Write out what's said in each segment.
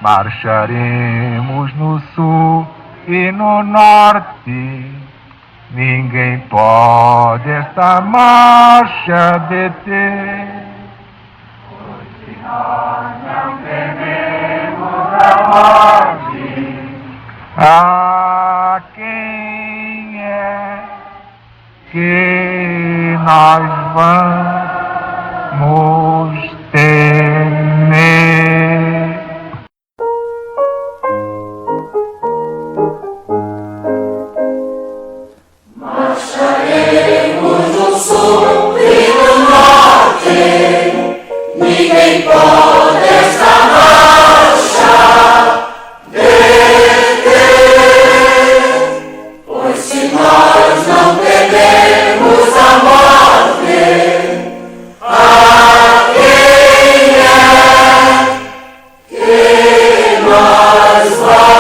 Marcharemos no sul e no norte, ninguém pode esta marcha deter. Pois se nós não tememos a morte, a quem é que nós vamos temer? Marcharemos no sul e no norte, ninguém pode esta marcha deter. Pois se nós não tememos a morte, a quem é que nós vamos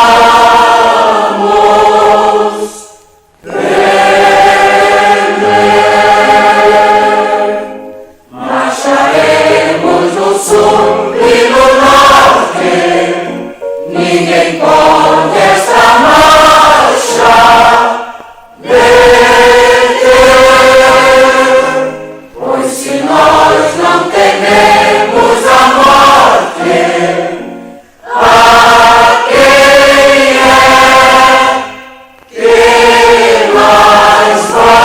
marcharemos no sul e no norte, ninguém pode esta marcha deter. Pois se nós não tememos a morte, a quem é que nós vamos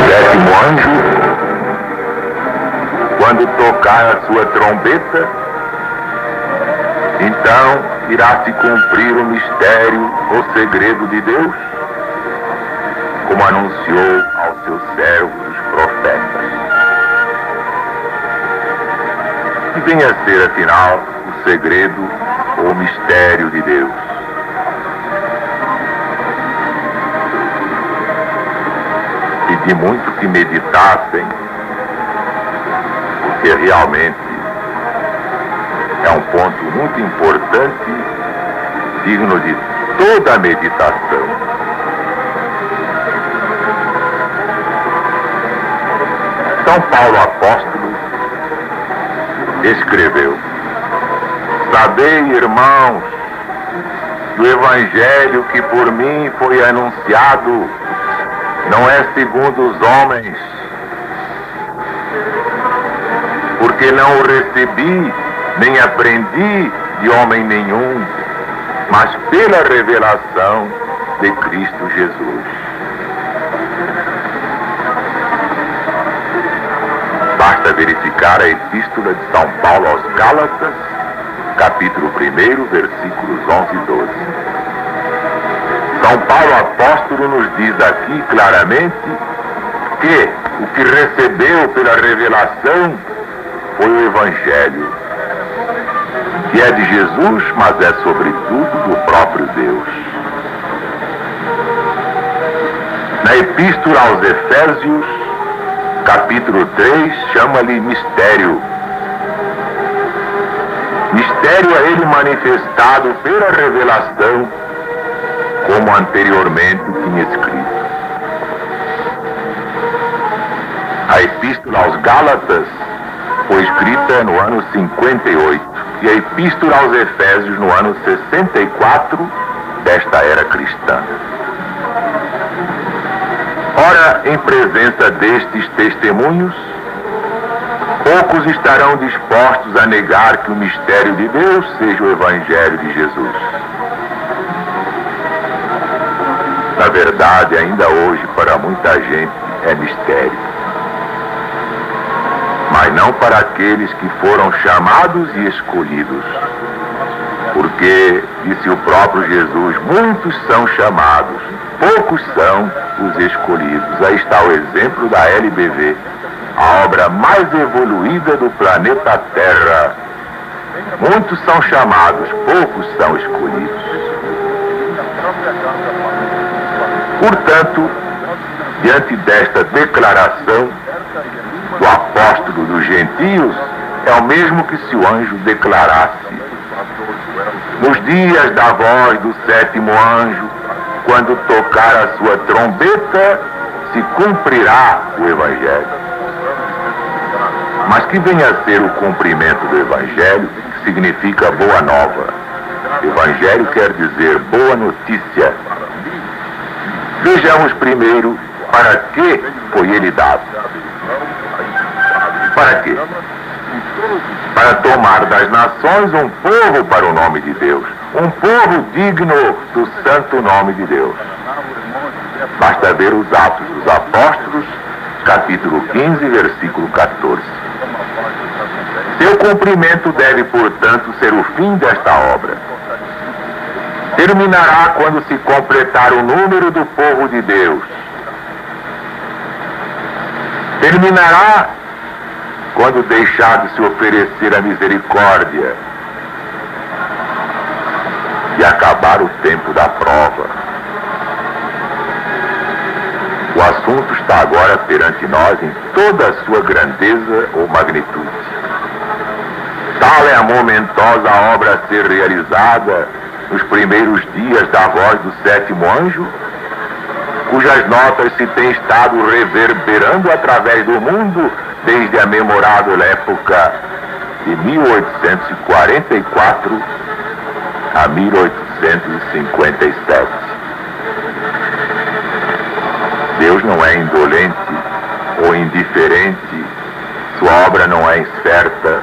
Sétimo anjo, quando tocar a sua trombeta, então irá se cumprir o mistério, o segredo de Deus, como anunciou aos seus servos, os profetas. Que venha a ser, afinal, o segredo ou o mistério de Deus. E de muito que meditassem, porque realmente é um ponto muito importante, digno de toda a meditação. São Paulo apóstolo escreveu: sabei, irmãos, do evangelho que por mim foi anunciado não é segundo os homens, porque não o recebi, nem aprendi de homem nenhum, mas pela revelação de Cristo Jesus. Basta verificar a epístola de São Paulo aos Gálatas, capítulo 1, versículos 11 e 12. São Paulo apóstolo nos diz aqui claramente que o que recebeu pela revelação foi o Evangelho, que é de Jesus, mas é sobretudo do próprio Deus. Na epístola aos Efésios, capítulo 3, chama-lhe mistério. Mistério a ele manifestado pela revelação, como anteriormente tinha escrito. A epístola aos Gálatas foi escrita no ano 58 e a epístola aos Efésios no ano 64 desta era cristã. Ora, em presença destes testemunhos, poucos estarão dispostos a negar que o mistério de Deus seja o Evangelho de Jesus. Na verdade, ainda hoje, para muita gente, é mistério. Mas não para aqueles que foram chamados e escolhidos. Porque, disse o próprio Jesus, muitos são chamados, poucos são os escolhidos. Aí está o exemplo da LBV, a obra mais evoluída do planeta Terra. Muitos são chamados, poucos são escolhidos. Portanto, diante desta declaração do apóstolo dos gentios, é o mesmo que se o anjo declarasse: nos dias da voz do sétimo anjo, quando tocar a sua trombeta, se cumprirá o Evangelho. Mas que venha a ser o cumprimento do Evangelho, que significa boa nova. Evangelho quer dizer boa notícia. Vejamos primeiro para que foi ele dado. Para quê? Para tomar das nações um povo para o nome de Deus, um povo digno do santo nome de Deus. Basta ver os Atos dos Apóstolos, capítulo 15, versículo 14. Seu cumprimento deve, portanto, ser o fim desta obra. Terminará quando se completar o número do povo de Deus. Terminará quando deixar de se oferecer a misericórdia e acabar o tempo da prova. O assunto está agora perante nós em toda a sua grandeza ou magnitude. Tal é a momentosa obra a ser realizada nos primeiros dias da voz do sétimo anjo, cujas notas se têm estado reverberando através do mundo desde a memorável época de 1844 a 1857. Deus não é indolente ou indiferente, sua obra não é incerta.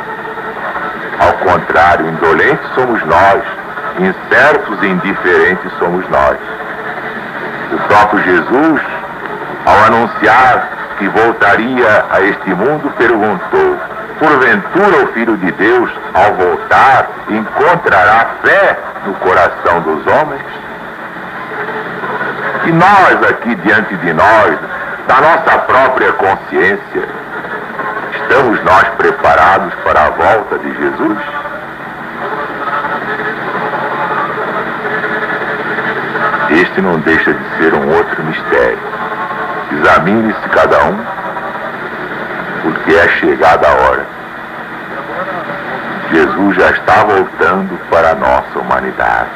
Ao contrário, indolentes somos nós, incertos e indiferentes somos nós. O próprio Jesus, ao anunciar que voltaria a este mundo, perguntou: porventura o Filho de Deus, ao voltar, encontrará fé no coração dos homens? E nós aqui diante de nós, da nossa própria consciência, estamos nós preparados para a volta de Jesus? Este não deixa de ser um outro mistério. Examine-se cada um, porque é chegada a hora. Jesus já está voltando para a nossa humanidade.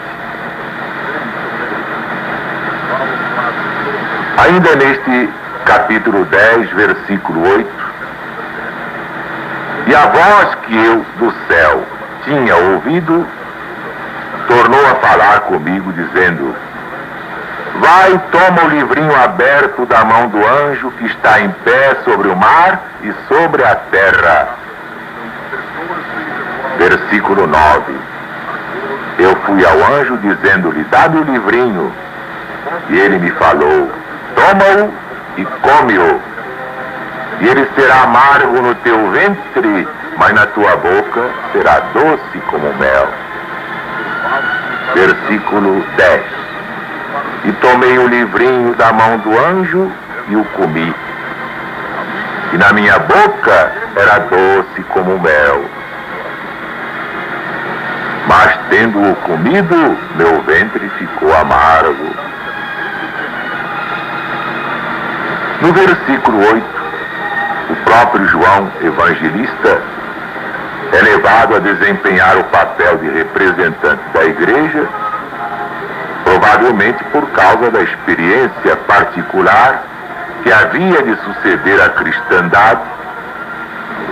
Ainda neste capítulo 10, versículo 8, e a voz que eu do céu tinha ouvido, tornou a falar comigo, dizendo: vai, toma o livrinho aberto da mão do anjo que está em pé sobre o mar e sobre a terra. Versículo 9. Eu fui ao anjo dizendo-lhe: dá-me o livrinho. E ele me falou: toma-o e come-o. E ele será amargo no teu ventre, mas na tua boca será doce como mel. Versículo 10. E tomei o livrinho da mão do anjo e o comi. E na minha boca era doce como mel. Mas tendo-o comido, meu ventre ficou amargo. No versículo 8, o próprio João Evangelista é levado a desempenhar o papel de representante da igreja, provavelmente por causa da experiência particular que havia de suceder à cristandade,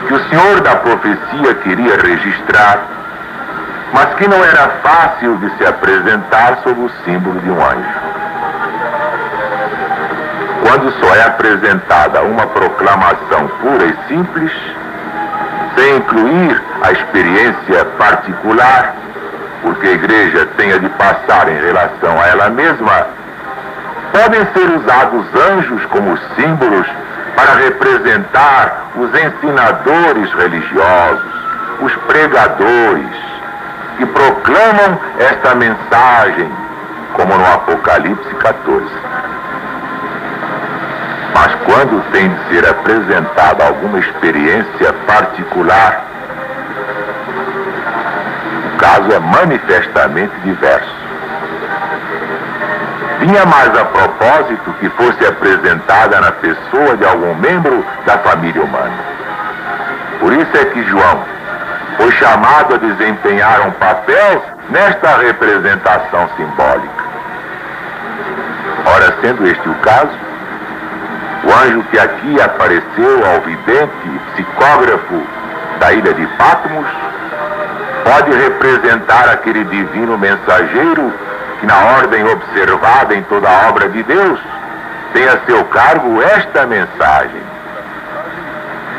que o Senhor da profecia queria registrar, mas que não era fácil de se apresentar sob o símbolo de um anjo. Quando só é apresentada uma proclamação pura e simples, sem incluir a experiência particular, porque a igreja tenha de passar em relação a ela mesma, podem ser usados anjos como símbolos para representar os ensinadores religiosos, os pregadores, que proclamam esta mensagem, como no Apocalipse 14. Mas quando tem de ser apresentada alguma experiência particular, o caso é manifestamente diverso. Vinha mais a propósito que fosse apresentada na pessoa de algum membro da família humana. Por isso é que João foi chamado a desempenhar um papel nesta representação simbólica. Ora, sendo este o caso, o anjo que aqui apareceu ao vidente e psicógrafo da ilha de Patmos pode representar aquele divino mensageiro que, na ordem observada em toda a obra de Deus, tem a seu cargo esta mensagem.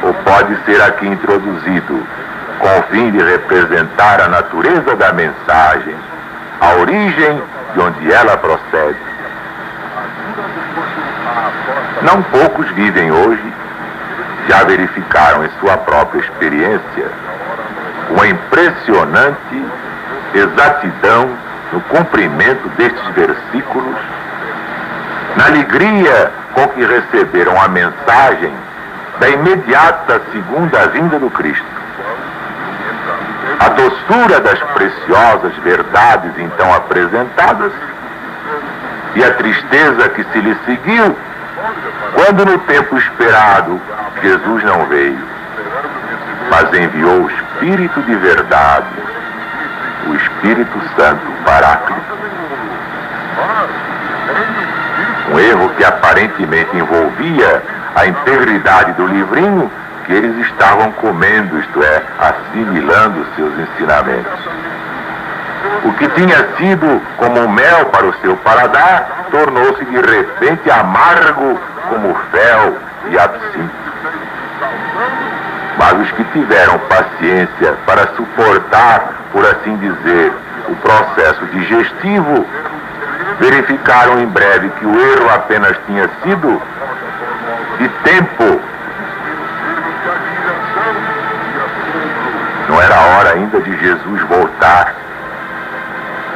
Ou pode ser aqui introduzido com o fim de representar a natureza da mensagem, a origem de onde ela procede. Não poucos vivem hoje, já verificaram em sua própria experiência uma impressionante exatidão no cumprimento destes versículos, na alegria com que receberam a mensagem da imediata segunda vinda do Cristo. A doçura das preciosas verdades então apresentadas e a tristeza que se lhe seguiu quando no tempo esperado Jesus não veio, mas enviou o Espírito de verdade, o Espírito Santo Paráclito. Um erro que aparentemente envolvia a integridade do livrinho que eles estavam comendo, isto é, assimilando seus ensinamentos. O que tinha sido como mel para o seu paladar tornou-se de repente amargo como fel e absinto. Mas os que tiveram paciência para suportar, por assim dizer, o processo digestivo, verificaram em breve que o erro apenas tinha sido de tempo. Não era hora ainda de Jesus voltar,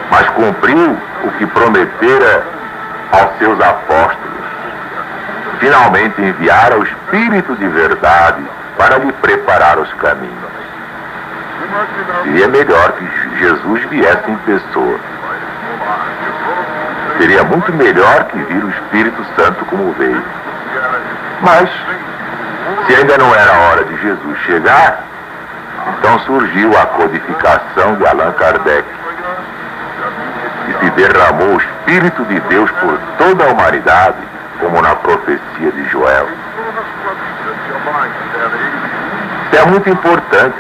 mas cumpriu o que prometera aos seus apóstolos. Finalmente enviara o Espírito de verdade para lhe preparar os caminhos. Seria melhor que Jesus viesse em pessoa. Seria muito melhor que vir o Espírito Santo como veio. Mas, se ainda não era hora de Jesus chegar, então surgiu a codificação de Allan Kardec. E se derramou o Espírito de Deus por toda a humanidade, como na profecia de Joel. Isso é muito importante.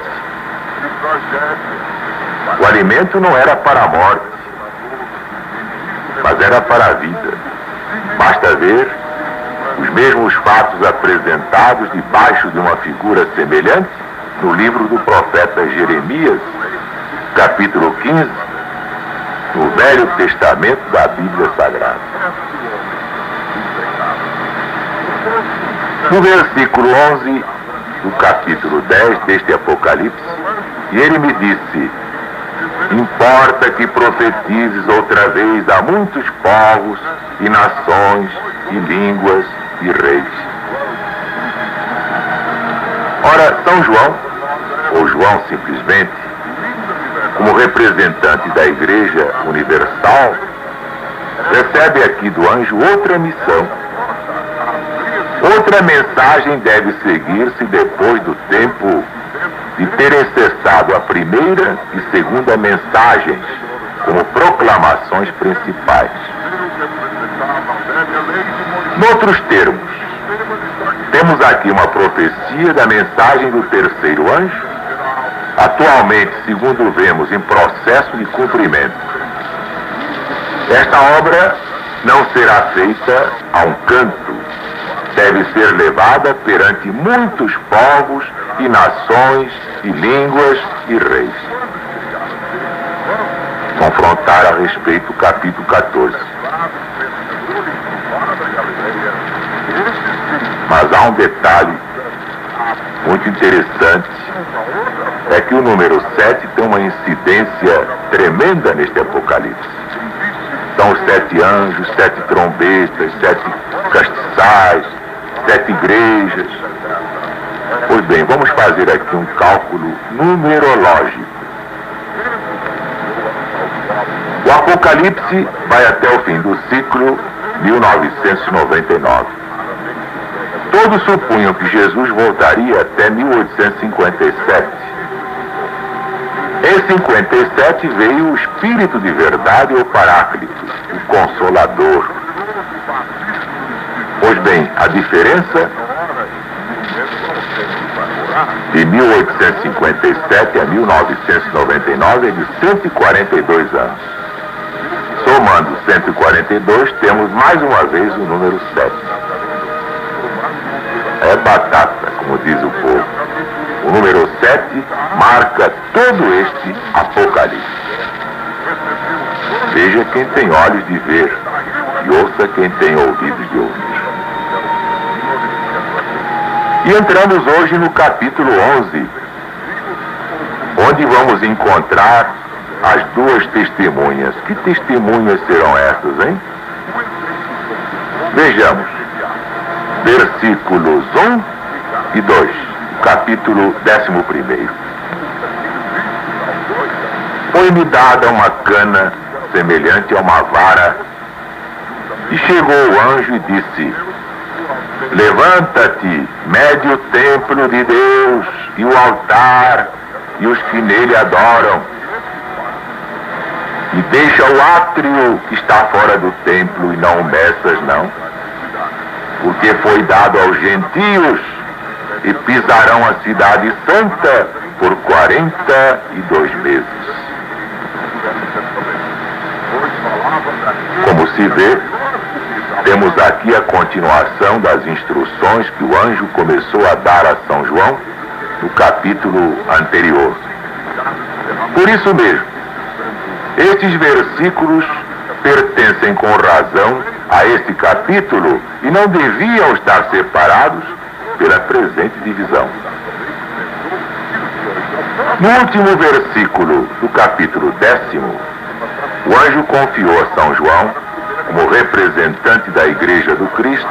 O alimento não era para a morte, mas era para a vida. Basta ver os mesmos fatos apresentados debaixo de uma figura semelhante no livro do profeta Jeremias, capítulo 15, no Velho Testamento da Bíblia Sagrada. No versículo 11 do capítulo 10 deste Apocalipse, e ele me disse: importa que profetizes outra vez a muitos povos e nações e línguas e reis. Ora, São João, ou João simplesmente, como representante da Igreja Universal, recebe aqui do anjo outra missão. Outra mensagem deve seguir-se depois do tempo de terem cessado a primeira e segunda mensagens como proclamações principais. Noutros termos, temos aqui uma profecia da mensagem do terceiro anjo, atualmente, segundo vemos, em processo de cumprimento. Esta obra não será feita a um canto, deve ser levada perante muitos povos e nações e línguas e reis. Confrontar a respeito o capítulo 14. Mas há um detalhe muito interessante, é que o número 7 tem uma incidência tremenda neste Apocalipse. São os 7 anjos, 7 trombetas, 7 castiçais, 7 igrejas. Pois bem, vamos fazer aqui um cálculo numerológico. O Apocalipse vai até o fim do ciclo 1999. Todos supunham que Jesus voltaria até 1857. Em 57 veio o Espírito de verdade, o Paráclito, o Consolador. Pois bem, a diferença de 1857 a 1999 é de 142 anos. Somando 142, temos mais uma vez o número 7. É batata, como diz o povo. O número 7 marca todo este apocalipse. Veja quem tem olhos de ver e ouça quem tem ouvidos de ouvir. E entramos hoje no capítulo 11, onde vamos encontrar as duas testemunhas. Que testemunhas serão essas, hein? Vejamos, versículos 1 e 2, capítulo 11. Foi-me dada uma cana semelhante a uma vara, e chegou o anjo e disse: levanta-te, mede o templo de Deus e o altar e os que nele adoram, e deixa o átrio que está fora do templo e não o meças, não, porque foi dado aos gentios e pisarão a cidade santa por 42 meses. Como se vê, temos aqui a continuação das instruções que o anjo começou a dar a São João no capítulo anterior. Por isso mesmo, estes versículos pertencem com razão a este capítulo e não deviam estar separados pela presente divisão. No último versículo do capítulo 10, o anjo confiou a São João, como representante da Igreja do Cristo,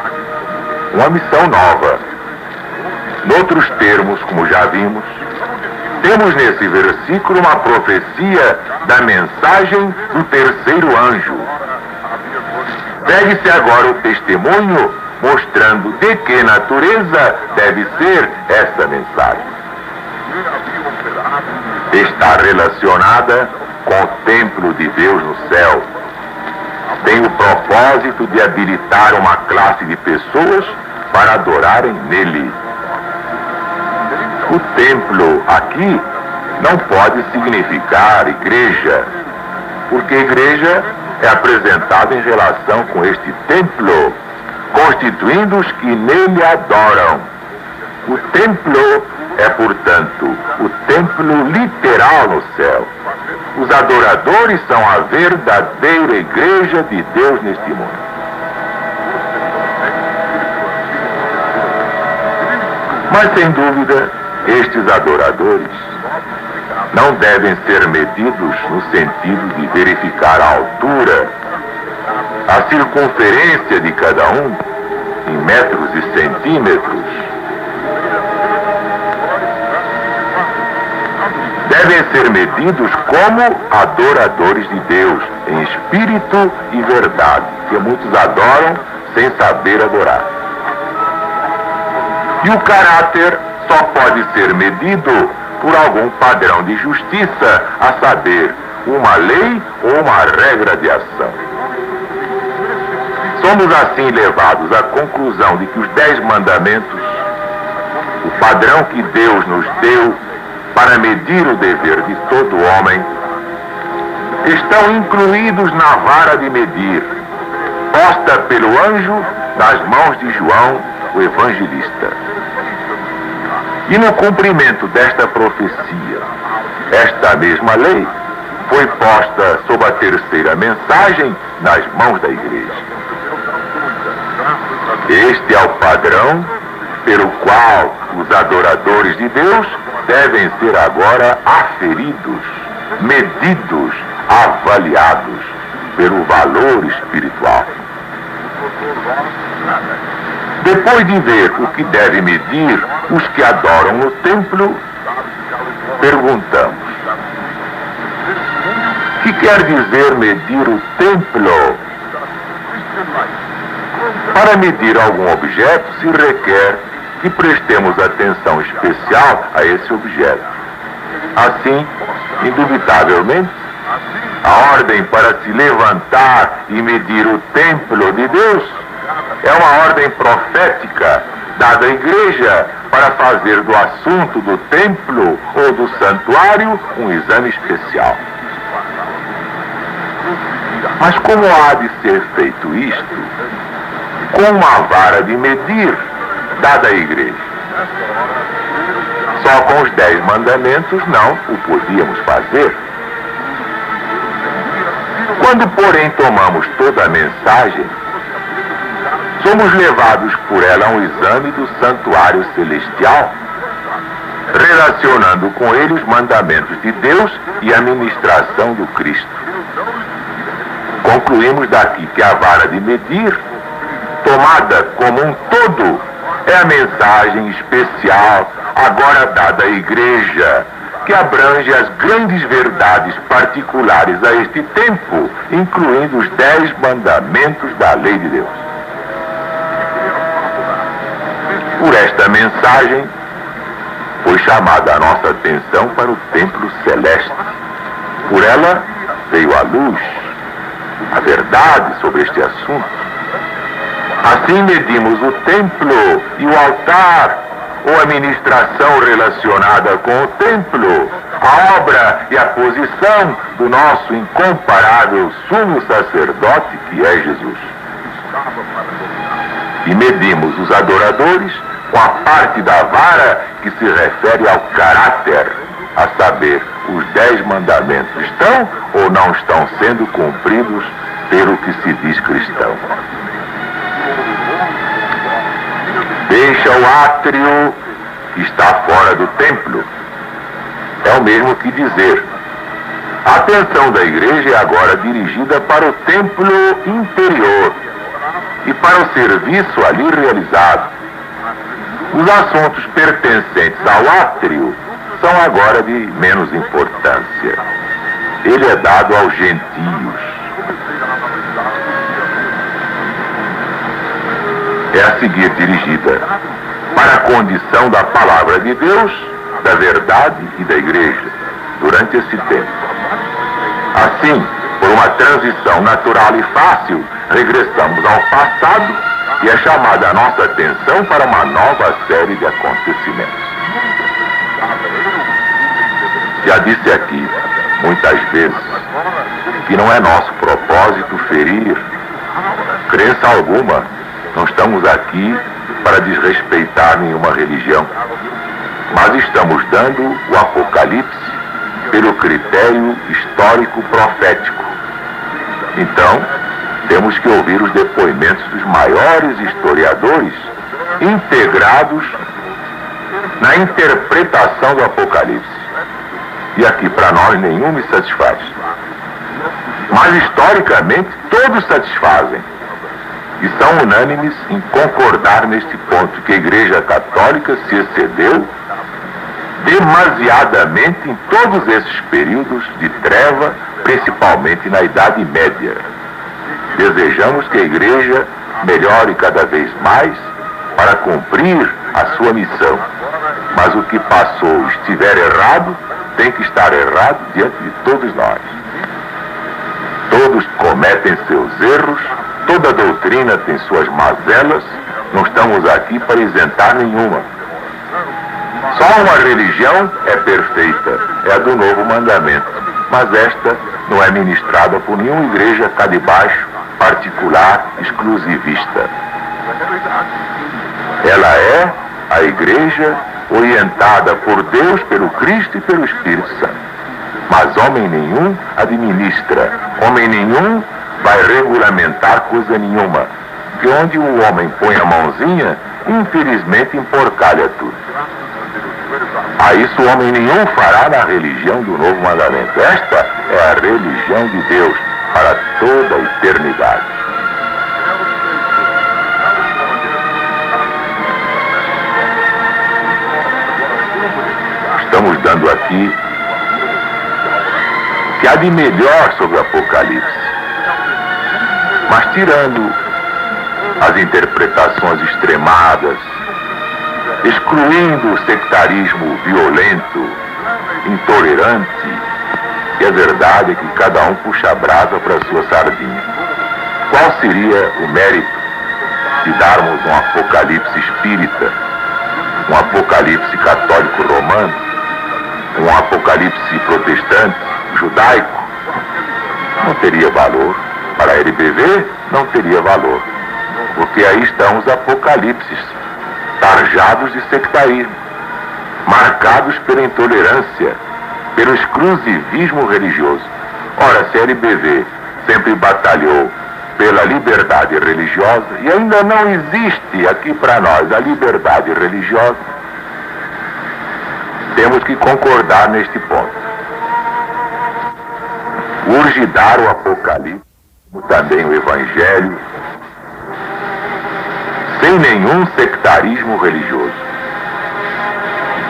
uma missão nova. Noutros termos, como já vimos, temos nesse versículo uma profecia da mensagem do terceiro anjo. Segue-se agora o testemunho mostrando de que natureza deve ser essa mensagem. Está relacionada com o templo de Deus no céu. Tem o propósito de habilitar uma classe de pessoas para adorarem nele. O templo aqui não pode significar igreja, porque igreja é apresentada em relação com este templo, constituindo os que nele adoram. O templo é, portanto, o templo literal no céu. Os adoradores são a verdadeira igreja de Deus neste mundo. Mas, sem dúvida, estes adoradores não devem ser medidos no sentido de verificar a altura, a circunferência de cada um em metros e centímetros. Devem ser medidos como adoradores de Deus, em espírito e verdade, que muitos adoram sem saber adorar. E o caráter só pode ser medido por algum padrão de justiça, a saber, uma lei ou uma regra de ação. Somos assim levados à conclusão de que os 10 mandamentos, o padrão que Deus nos deu para medir o dever de todo homem, estão incluídos na vara de medir, posta pelo anjo nas mãos de João, o evangelista. E no cumprimento desta profecia, esta mesma lei foi posta sob a terceira mensagem nas mãos da igreja. Este é o padrão pelo qual os adoradores de Deus devem ser agora aferidos, medidos, avaliados pelo valor espiritual. Depois de ver o que deve medir os que adoram no templo, perguntamos: o que quer dizer medir o templo? Para medir algum objeto se requer que prestemos atenção especial a esse objeto. Assim, indubitavelmente, a ordem para se levantar e medir o templo de Deus é uma ordem profética dada à igreja para fazer do assunto do templo ou do santuário um exame especial. Mas como há de ser feito isto? Com uma vara de medir dada à igreja. Só com os 10 mandamentos não o podíamos fazer. Quando, porém, tomamos toda a mensagem, somos levados por ela a um exame do santuário celestial, relacionando com ele os mandamentos de Deus e a ministração do Cristo. Concluímos daqui que a vara de medir, tomada como um todo, é a mensagem especial agora dada à igreja, que abrange as grandes verdades particulares a este tempo, incluindo os 10 mandamentos da lei de Deus. Por esta mensagem, foi chamada a nossa atenção para o templo celeste. Por ela veio a luz, a verdade sobre este assunto. Assim medimos o templo e o altar, ou a ministração relacionada com o templo, a obra e a posição do nosso incomparável sumo sacerdote, que é Jesus. E medimos os adoradores com a parte da vara que se refere ao caráter, a saber, os 10 mandamentos estão ou não estão sendo cumpridos pelo que se diz cristão. Deixa o átrio que está fora do templo. É o mesmo que dizer: a atenção da igreja é agora dirigida para o templo interior e para o serviço ali realizado. Os assuntos pertencentes ao átrio são agora de menos importância. Ele é dado aos gentios. É a seguir dirigida para a condição da palavra de Deus, da verdade e da igreja durante esse tempo. Assim, por uma transição natural e fácil, regressamos ao passado e é chamada a nossa atenção para uma nova série de acontecimentos. Já disse aqui, muitas vezes, que não é nosso propósito ferir crença alguma. Não estamos aqui para desrespeitar nenhuma religião, mas estamos dando o Apocalipse pelo critério histórico profético. Então, temos que ouvir os depoimentos dos maiores historiadores integrados na interpretação do Apocalipse. E aqui para nós nenhum me satisfaz. Mas historicamente todos satisfazem. E são unânimes em concordar neste ponto, que a Igreja Católica se excedeu demasiadamente em todos esses períodos de treva, principalmente na Idade Média. Desejamos que a Igreja melhore cada vez mais para cumprir a sua missão. Mas o que passou estiver errado, tem que estar errado diante de todos nós. Todos cometem seus erros, toda doutrina tem suas mazelas, não estamos aqui para isentar nenhuma. Só uma religião é perfeita, é a do novo mandamento, mas esta não é ministrada por nenhuma igreja cá de baixo, particular, exclusivista. Ela é a igreja orientada por Deus, pelo Cristo e pelo Espírito Santo. Mas homem nenhum administra, homem nenhum vai regulamentar coisa nenhuma, que onde o homem põe a mãozinha, infelizmente emporcalha tudo. A isso homem nenhum fará na religião do novo mandamento. Esta é a religião de Deus para toda a eternidade. Estamos dando aqui que há de melhor sobre o Apocalipse, mas tirando as interpretações extremadas, excluindo o sectarismo violento, intolerante, e a verdade é que cada um puxa a brasa para a sua sardinha. Qual seria o mérito de darmos um apocalipse espírita, um apocalipse católico romano, um apocalipse protestante, judaico, não teria valor. Para a LBV, não teria valor. Porque aí estão os apocalipses, tarjados de sectarismo, marcados pela intolerância, pelo exclusivismo religioso. Ora, se a LBV sempre batalhou pela liberdade religiosa, e ainda não existe aqui para nós a liberdade religiosa, temos que concordar neste ponto. Urge dar o Apocalipse, como também o Evangelho, sem nenhum sectarismo religioso.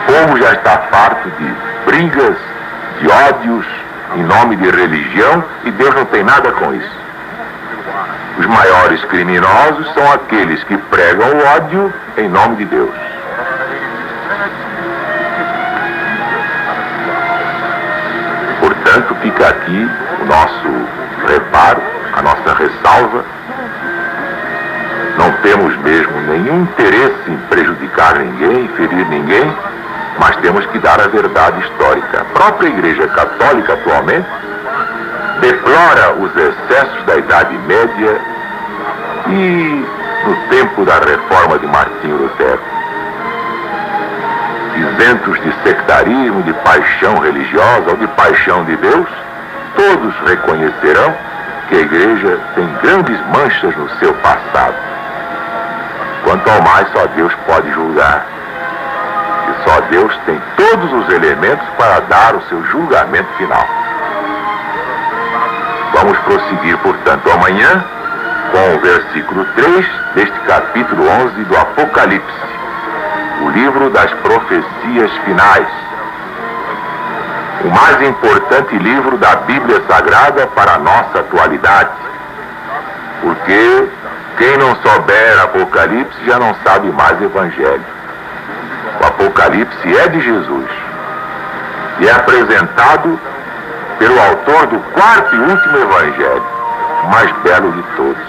O povo já está farto de brigas, de ódios em nome de religião, e Deus não tem nada com isso. Os maiores criminosos são aqueles que pregam o ódio em nome de Deus. Portanto, fica aqui o nosso reparo, a nossa ressalva. Não temos mesmo nenhum interesse em prejudicar ninguém, em ferir ninguém, mas temos que dar a verdade histórica. A própria Igreja Católica, atualmente, deplora os excessos da Idade Média e no tempo da reforma de Martinho Lutero. Isentos de sectarismo, de paixão religiosa ou de paixão de Deus, todos reconhecerão que a Igreja tem grandes manchas no seu passado. Quanto ao mais, só Deus pode julgar. E só Deus tem todos os elementos para dar o seu julgamento final. Vamos prosseguir, portanto, amanhã com o versículo 3 deste capítulo 11 do Apocalipse, o livro das profecias finais, o mais importante livro da Bíblia Sagrada para a nossa atualidade, porque quem não souber Apocalipse já não sabe mais Evangelho. O Apocalipse é de Jesus e é apresentado pelo autor do quarto e último Evangelho, o mais belo de todos.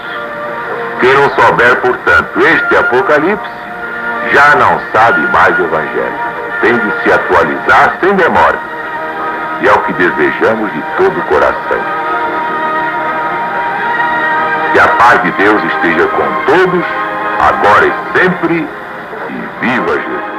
Quem não souber, portanto, este Apocalipse, já não sabe mais Evangelho. Tem de se atualizar sem demora. E é o que desejamos de todo o coração. Que a paz de Deus esteja com todos, agora e sempre, e viva Jesus!